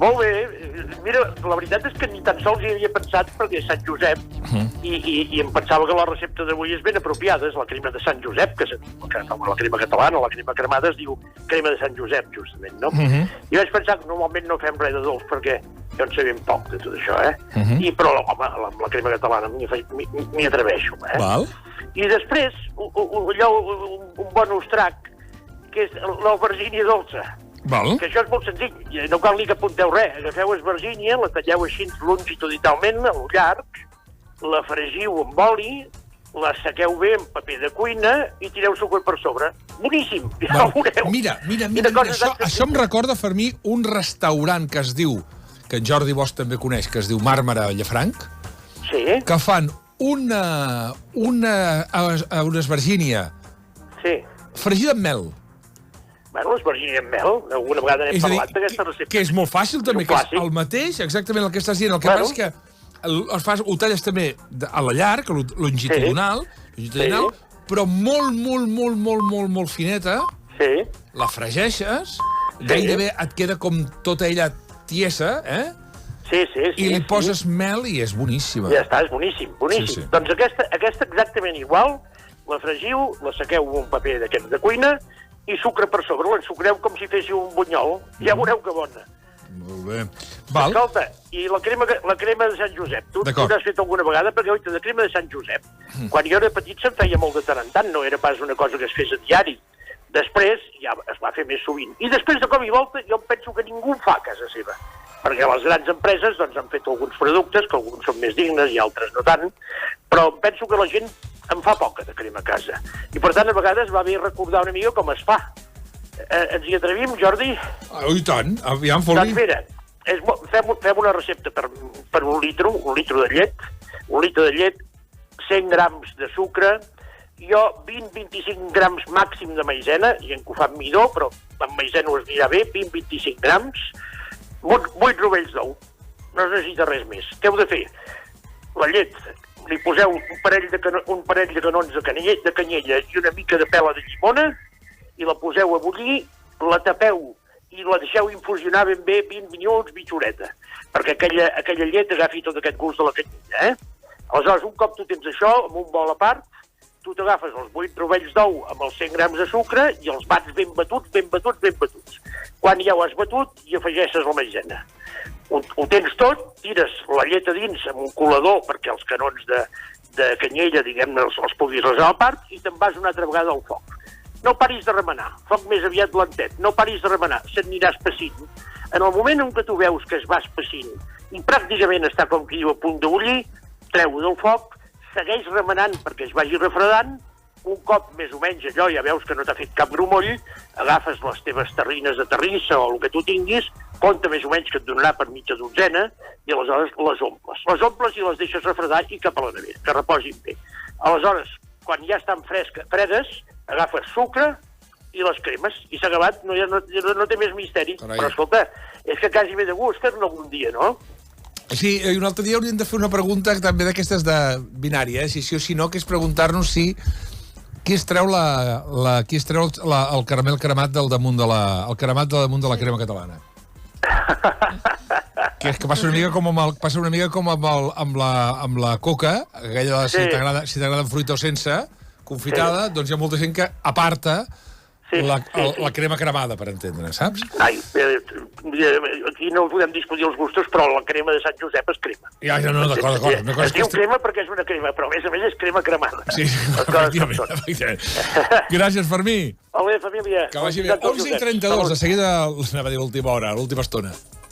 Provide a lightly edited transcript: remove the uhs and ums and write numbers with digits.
Molt bé. Mira, la veritat és que ni tan sols hi havia pensat perquè és Sant Josep i em pensava que la recepta d'avui és ben apropiada. És la crema de Sant Josep, que la crema catalana, la crema cremada es diu crema de Sant Josep, justament, no? I vaig pensar que normalment no fem res de dolç perquè jo en sé ben poc de tot això, Però, home, amb la crema catalana m'hi atreveixo, Val. I després, un bon ostrac, que és l'albergínia dolça. Val. Que això és molt senzill, no cal ni que apunteu res. Agafeu esvergínia, la talleu així longitudinalment, al llarg, la fregiu amb oli, la sequeu bé amb paper de cuina i tireu sucre per sobre. Boníssim, ja ho veureu. Mira, això em recorda, Fermí, un restaurant que es diu, que en Jordi Bosch també coneix, que es diu Màrmara a Llafranc, que fan una esvergínia fregida amb mel. Bueno, l'esvergínia amb mel, alguna vegada n'hem parlat d'aquesta recepta. Que és molt fàcil, també, que és el mateix, exactament el que estàs dient. El que passa és que ho talles també a la llarg, longitudinal, però molt fineta, la fregeixes, gairebé et queda com tota ella tiesa, i li poses mel i és boníssima. Ja està, és boníssim. Doncs aquesta exactament igual, la fregiu, la sequeu amb un paper d'aquests de cuina, i sucre per sobre, l'ensucreu com si féssiu un bunyol. Ja veureu que bona. Molt bé. Escolta, i la crema de Sant Josep. Tu n'has fet alguna vegada? Perquè, oita, de crema de Sant Josep, quan jo era petit se'n feia molt de tant en tant, no era pas una cosa que es fes a diari. Després ja es va fer més sovint. I després, de cop i volta, jo em penso que ningú fa a casa seva. Perquè les grans empreses han fet alguns productes, que alguns són més dignes i altres no tant, però penso que la gent en fa poca de crema a casa. I per tant, a vegades va bé recordar una mica com es fa. Ens hi atrevim, Jordi? I tant, aviam, fot-li. Doncs mira, fem una recepta per un litre de llet, 100 grams de sucre, jo 20-25 grams màxim de maïzena, gent que ho fa amb midó, però amb maïzena us anirà bé, 20-25 grams, 8 rovells d'ou. No es necessita res més. Què heu de fer? La llet, li poseu un parell de canons de canyella i una mica de pela de llimona i la poseu a bullir, la tapeu i la deixeu infusionar ben bé 20 minuts, mitja horeta, perquè aquella llet agafi tot aquest gust de la canyella, Aleshores, un cop tu tens això, amb un bol a part, tu t'agafes els 8 rovells d'ou amb els 100 grams de sucre i els bats ben batuts. Quan ja ho has batut, hi afegeixes la maïzena. Ho tens tot, tires la llet a dins amb un colador perquè els canons de canyella, diguem-ne, els puguis resar a part i te'n vas una altra vegada al foc. No paris de remenar, foc més aviat lentet, no paris de remenar, se't anirà espessint. En el moment en què tu veus que es va espessint i pràcticament està com qui diu a punt de bullir, treu-ho del foc, segueix remenant perquè es vagi refredant, un cop més o menys allò ja veus que no t'ha fet cap grumoll, agafes les teves terrines de terrissa o el que tu tinguis, compta més o menys que et donarà per mitja dotzena i aleshores les omples. Les omples i les deixes refredar i cap a la nevera, que reposin bé. Aleshores, quan ja estan fredes, agafes sucre i les cremes i s'ha acabat, no té més misteri. Però escolta, és que quasi ve de gust fer-ne algun dia, no? Sí, i un altre dia hauríem de fer una pregunta també d'aquestes de binària, si sí o si no, que és preguntar-nos si qui es treu el caramel cremat del damunt de la crema catalana. Que passa una mica com amb la coca, aquella si t'agrada amb fruita o sense, confitada, doncs hi ha molta gent que aparta la crema cremada, per entendre, saps? Ai, aquí no podem discutir els gustos, però la crema de Sant Josep es crema. No, d'acord. Es diu crema perquè és una crema, però a més és crema cremada. Sí, efectivament. Gràcies, Fermí. Molt bé, família. Que vagi bé. 11:32, de seguida anava a dir l'última hora, l'última estona.